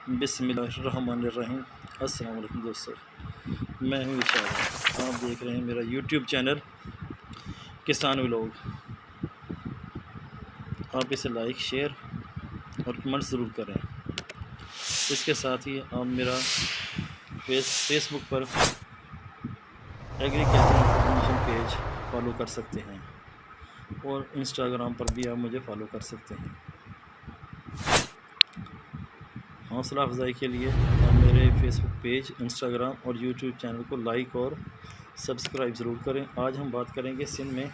बिस्मिल्लाहिर्रहमानिर्रहीम। अस्सलाम वालेकुम दोस्तों, मैं हूँ इशारा। आप देख रहे हैं मेरा यूट्यूब चैनल किसान व्लॉग। आप इसे लाइक, शेयर और कमेंट ज़रूर करें। इसके साथ ही आप मेरा फेसबुक पर एग्रीकल्चर इंफॉर्मेशन पेज फॉलो कर सकते हैं और इंस्टाग्राम पर भी आप मुझे फॉलो कर सकते हैं। हौसला अफजाई के लिए आप मेरे फेसबुक पेज, इंस्टाग्राम और यूट्यूब चैनल को लाइक और सब्सक्राइब ज़रूर करें। आज हम बात करेंगे सिंध में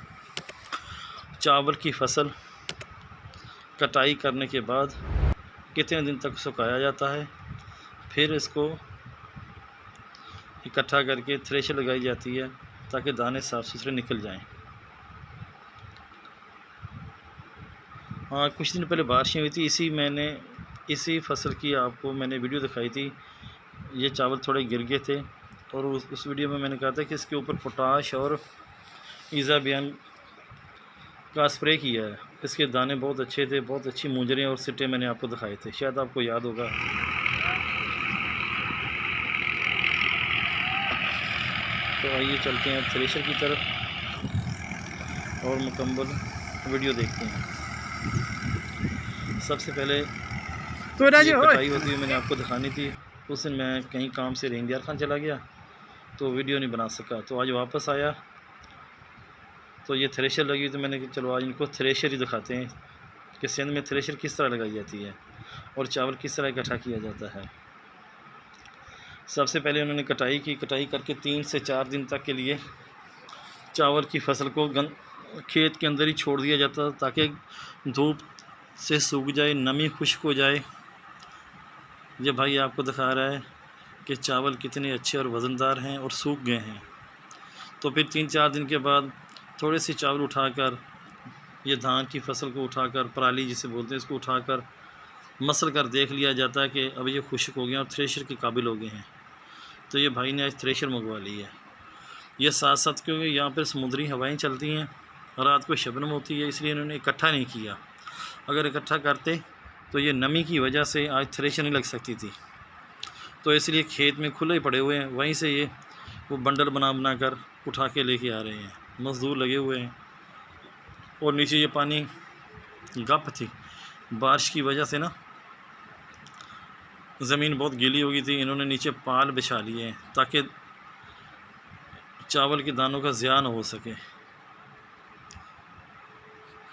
चावल की फसल कटाई करने के बाद कितने दिन तक सुखाया जाता है, फिर इसको इकट्ठा करके थ्रेशर लगाई जाती है ताकि दाने साफ़ सुथरे निकल जाएं। हाँ, कुछ दिन पहले बारिशें हुई थी, इसी फसल की आपको मैंने वीडियो दिखाई थी। ये चावल थोड़े गिर गए थे और उस वीडियो में मैंने कहा था कि इसके ऊपर पोटाश और इजाबियन का स्प्रे किया है। इसके दाने बहुत अच्छे थे, बहुत अच्छी मुंजरें और सिट्टे मैंने आपको दिखाए थे, शायद आपको याद होगा। तो आइए चलते हैं थ्रेशर की तरफ और मुकम्मल वीडियो देखते हैं। सबसे पहले तो कटाई होती हुई मैंने आपको दिखानी थी। उस दिन मैं कहीं काम से रेंदियार खान चला गया तो वीडियो नहीं बना सका, तो आज वापस आया तो ये थ्रेशर लगी, तो मैंने कहा चलो आज इनको थ्रेशर ही दिखाते हैं कि सिंध में थ्रेशर किस तरह लगाई जाती है और चावल किस तरह इकट्ठा किया जाता है। सबसे पहले उन्होंने कटाई करके 3 से 4 दिन तक के लिए चावल की फसल को खेत के अंदर ही छोड़ दिया जाता ताकि धूप से सूख जाए, नमी खुश्क हो जाए। ये भाई आपको दिखा रहा है कि चावल कितने अच्छे और वज़नदार हैं और सूख गए हैं। तो फिर 3-4 दिन के बाद थोड़े से चावल उठाकर, ये धान की फसल को उठाकर, पराली जिसे बोलते हैं, इसको उठाकर मसल कर देख लिया जाता है कि अब ये खुश्क हो गए और थ्रेशर के काबिल हो गए हैं। तो ये भाई ने आज थ्रेशर मंगवा ली है। ये साथ साथ क्योंकि यहाँ पर समुद्री हवाएं चलती हैं, रात को शबनम होती है, इसलिए इन्होंने इकट्ठा नहीं किया। अगर इकट्ठा करते तो ये नमी की वजह से आज थ्रेशर नहीं लग सकती थी, तो इसलिए खेत में खुले पड़े हुए हैं, वहीं से ये वो बंडल बना कर उठा के लेके आ रहे हैं। मज़दूर लगे हुए हैं और नीचे ये पानी गप थी, बारिश की वजह से ना ज़मीन बहुत गीली हो गई थी। इन्होंने नीचे पाल बिछा लिए हैं ताकि चावल के दानों का ज़िया ना हो सके,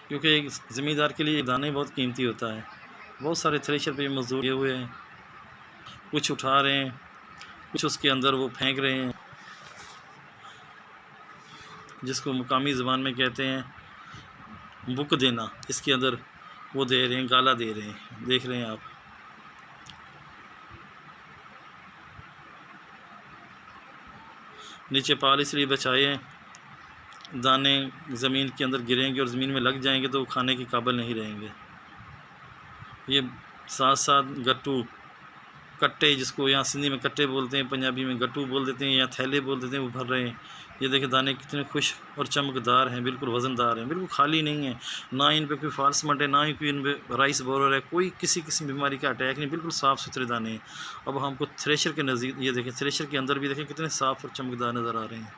क्योंकि एक ज़मींदार के लिए दाना ही बहुत कीमती होता है। बहुत सारे थ्रेशर पे मज़दूर लगे हुए हैं, कुछ उठा रहे हैं, कुछ उसके अंदर वो फेंक रहे हैं, जिसको मुकामी ज़बान में कहते हैं बुक देना। इसके अंदर वो दे रहे हैं, गाला दे रहे हैं, देख रहे हैं आप। नीचे पाल इसलिए बचाए हैं, दाने ज़मीन के अंदर गिरेंगे और ज़मीन में लग जाएंगे तो खाने के काबिल नहीं रहेंगे। ये साथ साथ गट्टू, कट्टे, जिसको यहाँ सिंधी में कट्टे बोलते हैं, पंजाबी में गट्टू बोल देते हैं या थैले बोल देते हैं, वो भर रहे हैं। ये देखिए दाने कितने खुश और चमकदार हैं, बिल्कुल वज़नदार हैं, बिल्कुल खाली नहीं है। ना इन पे कोई फॉल्स मट है, ना ही कोई इन पे राइस बोरर है, कोई किसी किस्म बीमारी का अटैक नहीं, बिल्कुल साफ़ सुथरे दाने हैं। अब हमको थ्रेशर के नज़दीक ये देखें, थ्रेशर के अंदर भी देखें कितने साफ़ और चमकदार नज़र आ रहे हैं।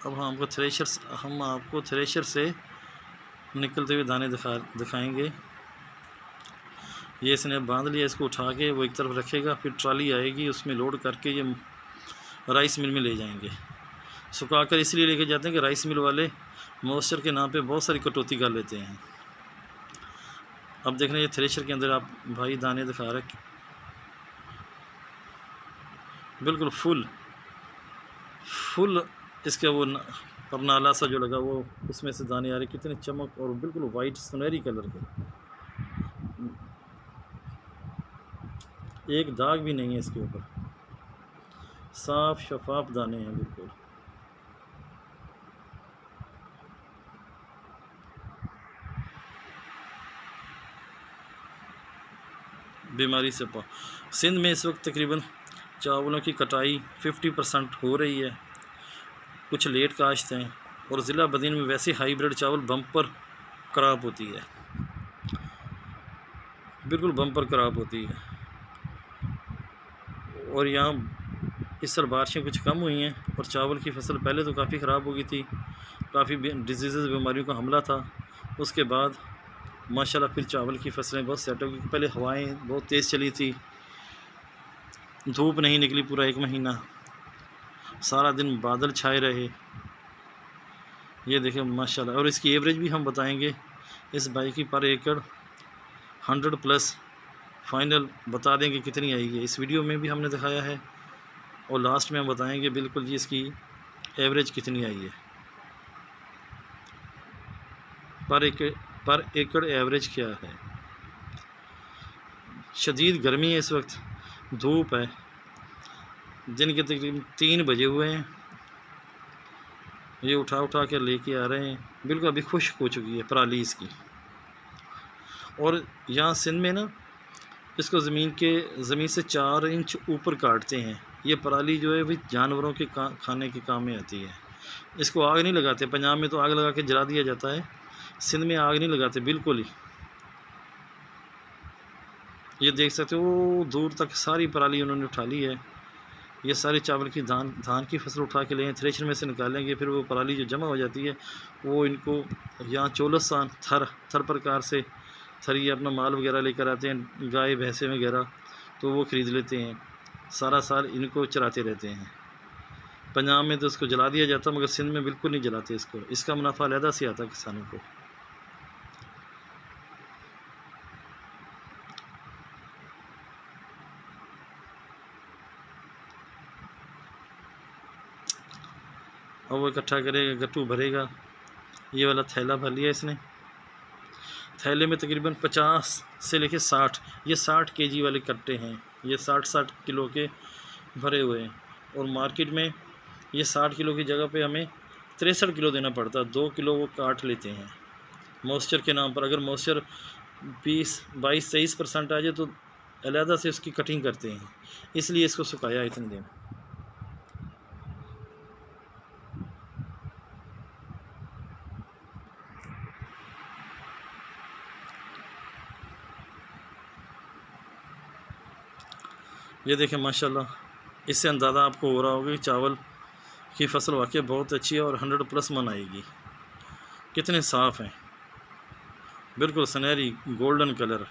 अब हम आपको थ्रेशर से निकलते हुए दाने दिखाएंगे। ये इसने बांध लिया, इसको उठा के वो एक तरफ रखेगा, फिर ट्राली आएगी, उसमें लोड करके ये राइस मिल में ले जाएंगे। सुखा कर इसलिए लेके जाते हैं कि राइस मिल वाले मॉइस्चर के नाम पे बहुत सारी कटौती कर लेते हैं। अब देख रहे हैं ये थ्रेशर के अंदर आप भाई दाने दिखा रहे हैं, बिल्कुल फुल इसका वो परनाला सा जो लगा वो, उसमें से दाने आ रहे, कितने चमक और बिल्कुल वाइट सुनहरी कलर के, एक दाग भी नहीं है इसके ऊपर, साफ शफाफ दाने हैं बिल्कुल। बीमारी से सिंध में इस वक्त तकरीबन चावलों की कटाई 50% हो रही है, कुछ लेट काश्त हैं और ज़िला बदीन में वैसे हाईब्रिड चावल बम्पर क्रॉप होती है। बिल्कुल बम्पर ख़राब होती है। और यहाँ इस साल बारिशें कुछ कम हुई हैं और चावल की फसल पहले तो काफ़ी ख़राब हो गई थी, काफ़ी डिजीज़ बीमारियों का हमला था। उसके बाद माशाल्लाह फिर चावल की फसलें बहुत सेट हो गई। पहले हवाएं बहुत तेज़ चली थी, धूप नहीं निकली पूरा 1 महीना, सारा दिन बादल छाए रहे। ये देखें माशाल्लाह। और इसकी एवरेज भी हम बताएंगे इस बाई की पर एकड़ 100+ फाइनल बता देंगे कितनी आएगी। इस वीडियो में भी हमने दिखाया है और लास्ट में हम बताएंगे बिल्कुल जी इसकी एवरेज कितनी आई है, पर एकड़ एवरेज क्या है। शदीद गर्मी है इस वक्त, धूप है, दिन के तकरीबन 3 बजे हुए हैं। ये उठा कर लेके आ रहे हैं, बिल्कुल अभी खुश्क हो चुकी है पराली इसकी। और यहाँ सिंध में ना इसको ज़मीन से 4 इंच ऊपर काटते हैं। ये पराली जो है भी जानवरों के खाने के काम में आती है। इसको आग नहीं लगाते, पंजाब में तो आग लगा के जला दिया जाता है, सिंध में आग नहीं लगाते बिल्कुल ही। ये देख सकते हो दूर तक सारी पराली उन्होंने उठा ली है। ये सारी चावल की धान की फसल उठा के ले थ्रेशर में से निकालेंगे, फिर वो पराली जो जमा हो जाती है वो इनको यहाँ चोलस्तान थर प्रकार से थरी अपना माल वगैरह लेकर आते हैं, गाय भैंसे वगैरह, तो वो ख़रीद लेते हैं, सारा साल इनको चराते रहते हैं। पंजाब में तो इसको जला दिया जाता, मगर सिंध में बिल्कुल नहीं जलाते इसको, इसका मुनाफा अलहदा से आता किसानों को। और वो इकट्ठा करेगा, गट्टू भरेगा। ये वाला थैला भर लिया इसने, थैले में तकरीबन 50 से लेके 60, ये 60 केजी वाले कट्टे हैं, ये 60 किलो के भरे हुए हैं। और मार्केट में ये 60 किलो की जगह पे हमें 63 किलो देना पड़ता है, 2 किलो वो काट लेते हैं मॉइस्चर के नाम पर। अगर मॉइस्चर 22-23% आ जाए तो अलहदा से उसकी कटिंग करते हैं, इसलिए इसको सुखाया इतने दिन। ये देखें माशाल्लाह, इससे अंदाज़ा आपको हो रहा होगा कि चावल की फसल वाकई बहुत अच्छी है और 100+ मन आएगी। कितने साफ़ हैं, बिल्कुल सुनहरी गोल्डन कलर।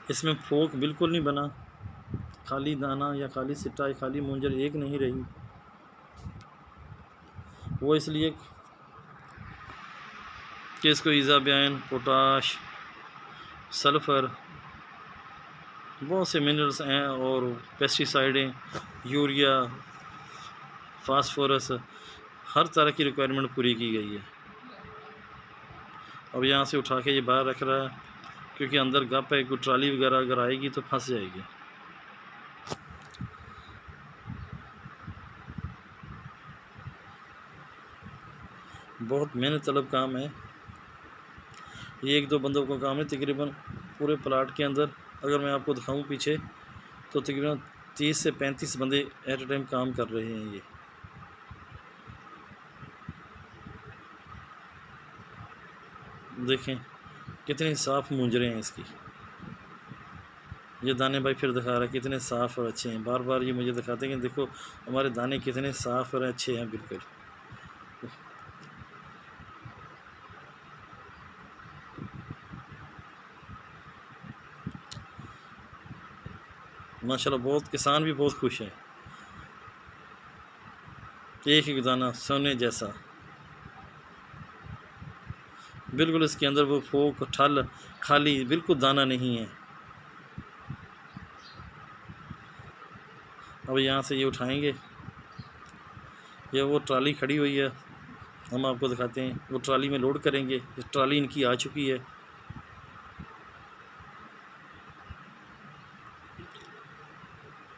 इसमें फोक बिल्कुल नहीं बना, खाली दाना या खाली सिट्टा या खाली मूंजर एक नहीं रही। वो इसलिए कि इसको इजाबियान, पोटाश, सल्फ़र, बहुत से मिनरल्स हैं और पेस्टिसाइडें, यूरिया, फास्फोरस, हर तरह की रिक्वायरमेंट पूरी की गई है। अब यहाँ से उठा के ये बाहर रख रहा है क्योंकि अंदर गप है, कोई ट्राली वगैरह अगर आएगी तो फंस जाएगी। बहुत मेहनत तलब काम है, ये 1-2 बंदों का काम है। तकरीबन पूरे प्लाट के अंदर अगर मैं आपको दिखाऊं पीछे तो तकरीबन 30 से 35 बंदे एट ए टाइम काम कर रहे हैं। ये देखें कितनी साफ़ मूंजरे हैं इसकी। ये दाने भाई फिर दिखा रहा है कितने साफ़ और अच्छे हैं, बार बार ये मुझे दिखाते हैं कि देखो हमारे दाने कितने साफ़ और अच्छे हैं बिल्कुल। माशाल्लाह बहुत किसान भी बहुत खुश हैं, एक एक दाना सोने जैसा, बिल्कुल इसके अंदर वो फोक ठल खाली बिल्कुल दाना नहीं है। अब यहाँ से ये उठाएंगे, ये वो ट्राली खड़ी हुई है, हम आपको दिखाते हैं, वो ट्राली में लोड करेंगे। ट्राली इनकी आ चुकी है,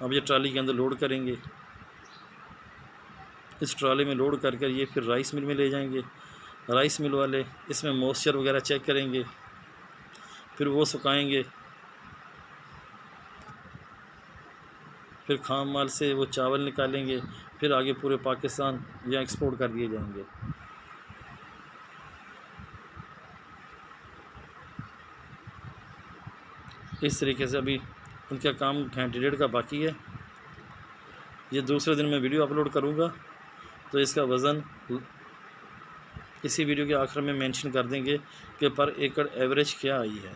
अब ये ट्राली के अंदर लोड करेंगे। इस ट्राली में लोड कर कर ये फिर राइस मिल में ले जाएंगे। राइस मिल वाले इसमें मॉइस्चर वगैरह चेक करेंगे, फिर वो सुखाएंगे, फिर खाम माल से वो चावल निकालेंगे, फिर आगे पूरे पाकिस्तान या एक्सपोर्ट कर दिए जाएंगे। इस तरीके से अभी इनका काम घंटे डेढ़ का बाकी है। ये दूसरे दिन मैं वीडियो अपलोड करूँगा, तो इसका वज़न इसी वीडियो के आखिर में मेंशन कर देंगे कि पर एकड़ एवरेज क्या आई है।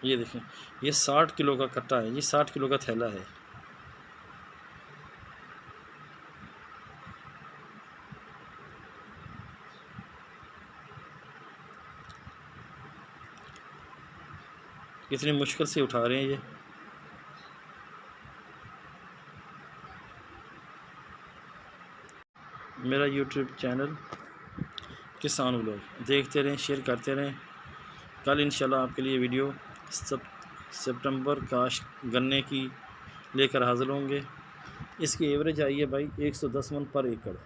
ये देखें, ये 60 किलो का कट्टा है, ये 60 किलो का थैला है। कितनी मुश्किल से उठा रहे हैं ये। मेरा यूट्यूब चैनल किसान व्लॉग देखते रहें, शेयर करते रहें। कल इंशाल्लाह आपके लिए वीडियो सितंबर काश्त गन्ने की लेकर हाजिर होंगे। इसकी एवरेज आई है भाई 110 मन पर एकड़।